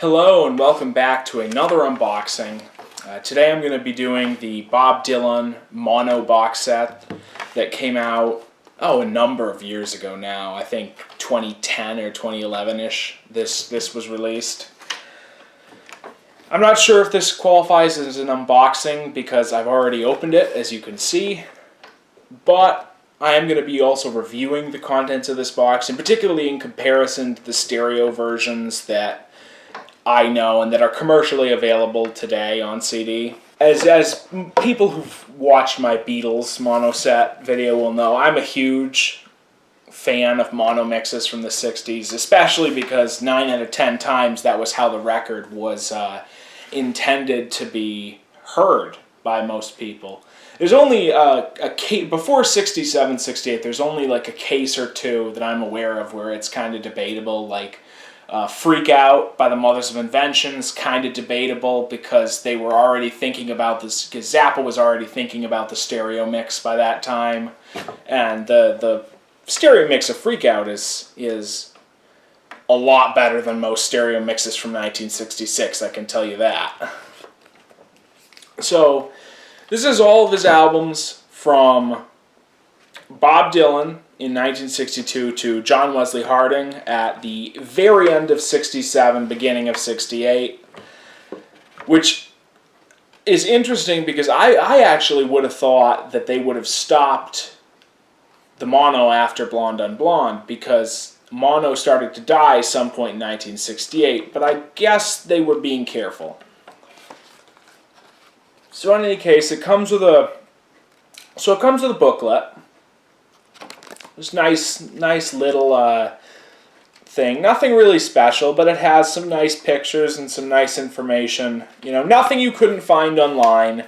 Hello and welcome back to another unboxing. Today I'm going to be doing the Bob Dylan mono box set that came out, a number of years ago now. I think 2010 or 2011-ish this was released. I'm not sure if this qualifies as an unboxing because I've already opened it, as you can see, but I am going to be also reviewing the contents of this box, and particularly in comparison to the stereo versions that I know and that are commercially available today on CD. As people who've watched my Beatles mono set video will know, I'm a huge fan of mono mixes from the 60s, especially because 9 out of 10 times that was how the record was intended to be heard by most people. There's only a case, before 67, 68, there's only like a case or two that I'm aware of where it's kind of debatable, like Freak Out by the Mothers of Invention is kind of debatable because they were already thinking about this, because Zappa was already thinking about the stereo mix by that time, and the stereo mix of Freak Out is a lot better than most stereo mixes from 1966, I can tell you that. So this is all of his albums from Bob Dylan in 1962 to John Wesley Harding at the very end of 67, beginning of 68, which is interesting because I actually would have thought that they would have stopped the mono after Blonde on Blonde because mono started to die some point in 1968, but I guess they were being careful. So in any case, it comes with a booklet. This nice little thing. Nothing really special, but it has some nice pictures and some nice information. You know, nothing you couldn't find online,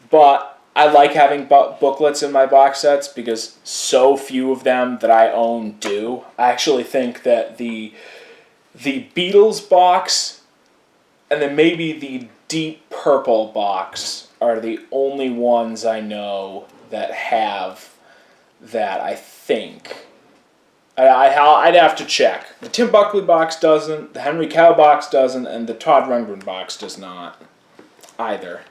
but I like having booklets in my box sets because so few of them that I own do. I actually think that the Beatles box and then maybe the Deep Purple box are the only ones I know that have that, I think. I'd have to check. The Tim Buckley box doesn't, the Henry Cow box doesn't, and the Todd Rundgren box does not either.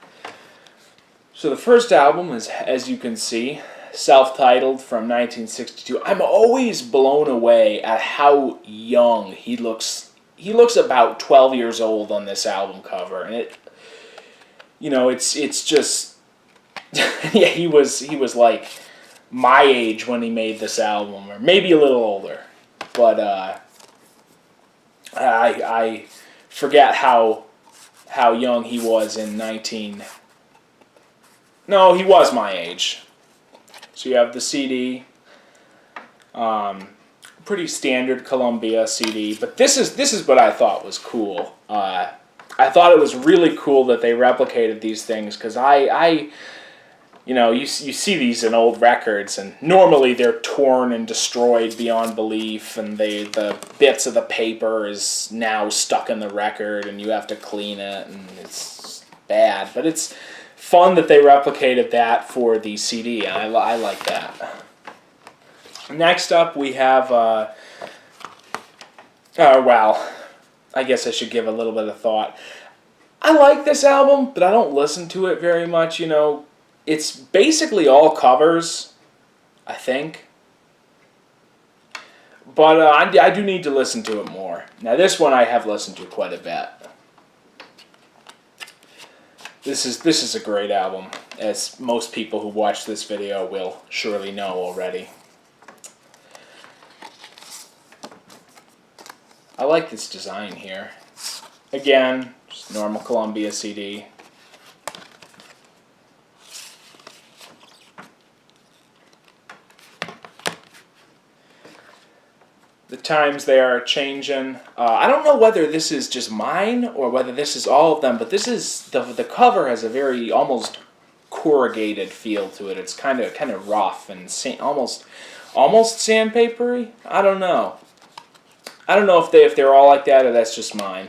So the first album is, as you can see, self-titled from 1962. I'm always blown away at how young he looks. He looks about 12 years old on this album cover, and it's just yeah, he was like my age when he made this album, or maybe a little older, but I forget how young he was in No, he was my age. So you have the CD, pretty standard Columbia CD, but this is what I thought was cool. I thought it was really cool that they replicated these things because you see these in old records, and normally they're torn and destroyed beyond belief, and the bits of the paper is now stuck in the record, and you have to clean it, and it's bad. But it's fun that they replicated that for the CD, and I like that. Next up, we have, I guess I should give a little bit of thought. I like this album, but I don't listen to it very much, It's basically all covers, I think. But I do need to listen to it more. Now this one I have listened to quite a bit. This is a great album, as most people who watch this video will surely know already. I like this design here. Again, just normal Columbia CD. The times they are changing. I don't know whether this is just mine or whether this is all of them, but this is the cover has a very almost corrugated feel to it. It's kind of rough and almost sandpapery. I don't know. I don't know if they're all like that or that's just mine.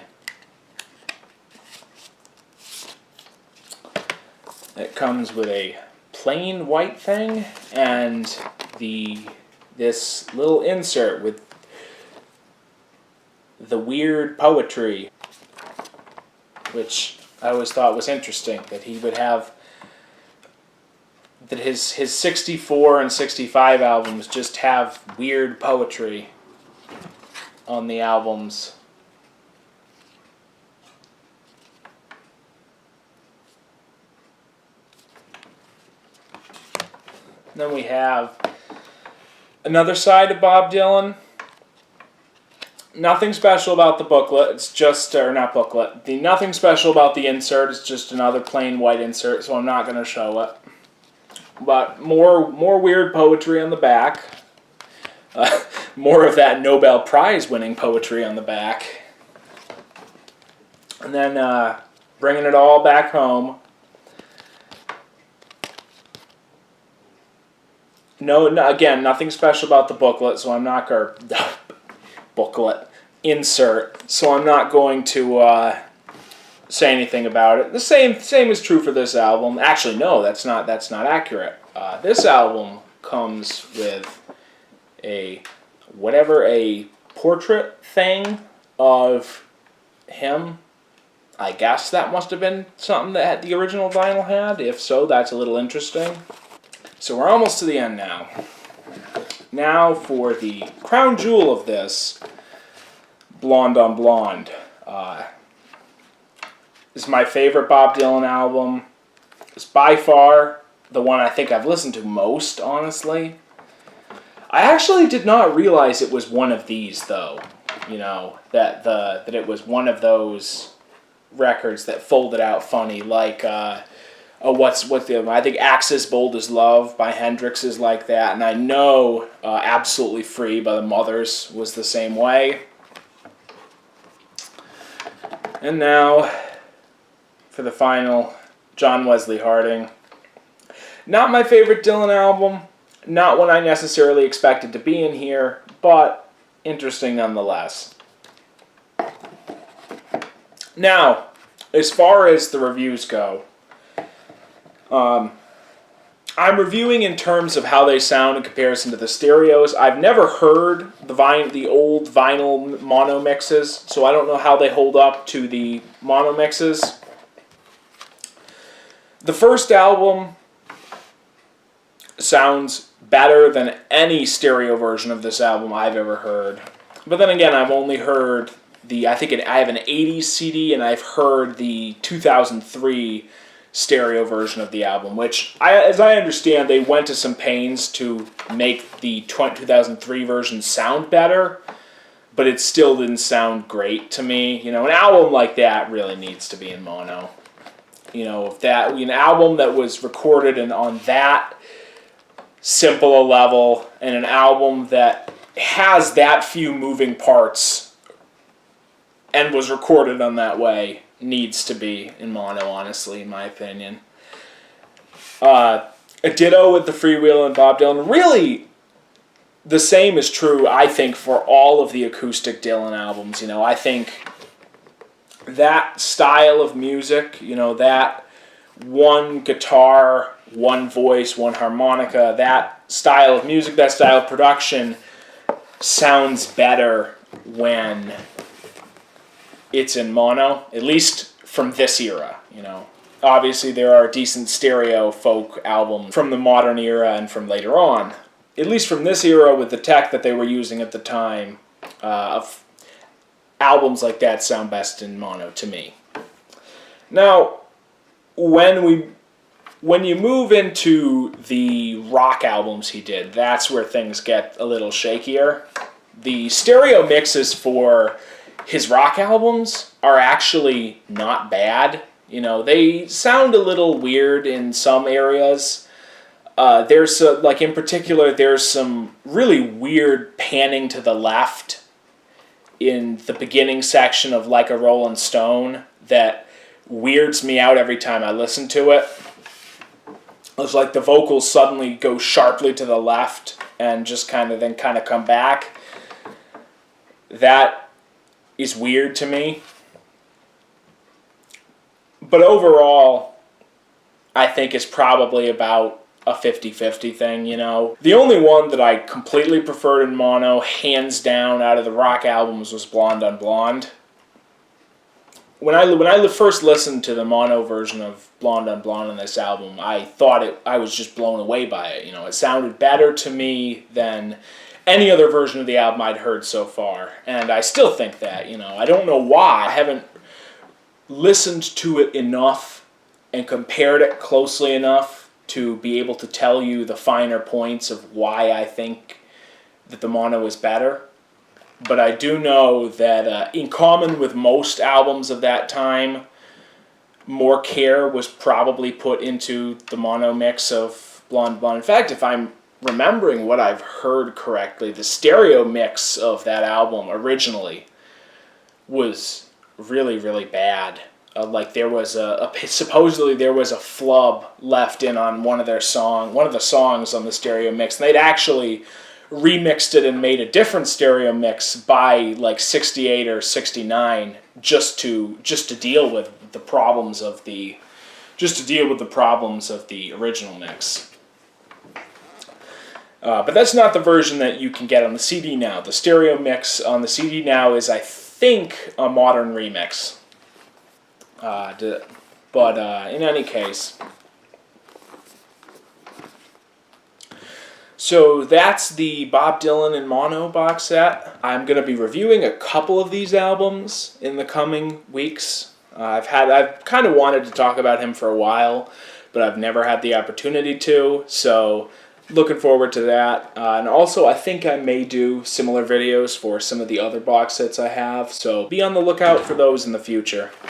It comes with a plain white thing and this little insert with the weird poetry. which I always thought was interesting, that he would have, that his 64 and 65 albums just have weird poetry on the albums. Then we have another side of Bob Dylan. Nothing special about the booklet. It's just, or not booklet. Nothing special about the insert. It's just another plain white insert, so I'm not going to show it. But more weird poetry on the back. More of that Nobel Prize winning poetry on the back. And then bringing it all back home. No, again, nothing special about the booklet, so I'm not going to... booklet. Insert. So I'm not going to say anything about it. The same is true for this album. Actually, no, that's not accurate. This album comes with a portrait thing of him. I guess that must have been something that the original vinyl had. If so, that's a little interesting. So we're almost to the end now. Now for the crown jewel of this, Blonde on Blonde. This is my favorite Bob Dylan album. It's by far the one I think I've listened to most, honestly. I actually did not realize it was one of these, though. You know, that it was one of those records that folded out funny, like what's the other one? I think Axis Bold as Love by Hendrix is like that, and I know Absolutely Free by the Mothers was the same way. And now for the final, John Wesley Harding. Not my favorite Dylan album, not one I necessarily expected to be in here, but interesting nonetheless. Now, as far as the reviews go, I'm reviewing in terms of how they sound in comparison to the stereos. I've never heard the old vinyl mono mixes, so I don't know how they hold up to the mono mixes. The first album sounds better than any stereo version of this album I've ever heard. But then again, I've only heard I have an 80s CD, and I've heard the 2003 stereo version of the album, which, as I understand, they went to some pains to make the 2003 version sound better, but it still didn't sound great to me. You know, an album like that really needs to be in mono. You know, if an album that was recorded on that simple a level, and an album that has that few moving parts and was recorded on that way, needs to be in mono, honestly, in my opinion. A ditto with the Freewheel and Bob Dylan. Really, the same is true, I think, for all of the acoustic Dylan albums. You know, I think that style of music, you know, that one guitar, one voice, one harmonica, that style of music, that style of production sounds better when it's in mono, at least from this era, you know. Obviously, there are decent stereo folk albums from the modern era and from later on. At least from this era, with the tech that they were using at the time, albums like that sound best in mono to me. Now, when you move into the rock albums he did, that's where things get a little shakier. The stereo mixes for his rock albums are actually not bad. You know, they sound a little weird in some areas. In particular, there's some really weird panning to the left in the beginning section of Like a Rolling Stone that weirds me out every time I listen to it. It's like the vocals suddenly go sharply to the left and just kind of come back. That is weird to me. But overall, I think it's probably about a 50-50 thing, you know. The only one that I completely preferred in mono, hands down, out of the rock albums was Blonde on Blonde. when I first listened to the mono version of Blonde on Blonde on this album, I thought I was just blown away by it. You know, it sounded better to me than any other version of the album I'd heard so far, and I still think that. You know, I don't know why. I haven't listened to it enough and compared it closely enough to be able to tell you the finer points of why I think that the mono is better. But I do know that in common with most albums of that time, more care was probably put into the mono mix of Blonde Blonde. In fact, if I'm remembering what I've heard correctly, the stereo mix of that album originally was really, really bad. Like there was supposedly there was a flub left in on one of the songs on the stereo mix. And they'd actually remixed it and made a different stereo mix by like 68 or 69 just to deal with the problems of the original mix. But that's not the version that you can get on the CD now. The stereo mix on the CD now is, I think, a modern remix. But in any case, so that's the Bob Dylan in mono box set. I'm going to be reviewing a couple of these albums in the coming weeks. I've kind of wanted to talk about him for a while, but I've never had the opportunity to, so looking forward to that. And also, I think I may do similar videos for some of the other box sets I have, so be on the lookout for those in the future.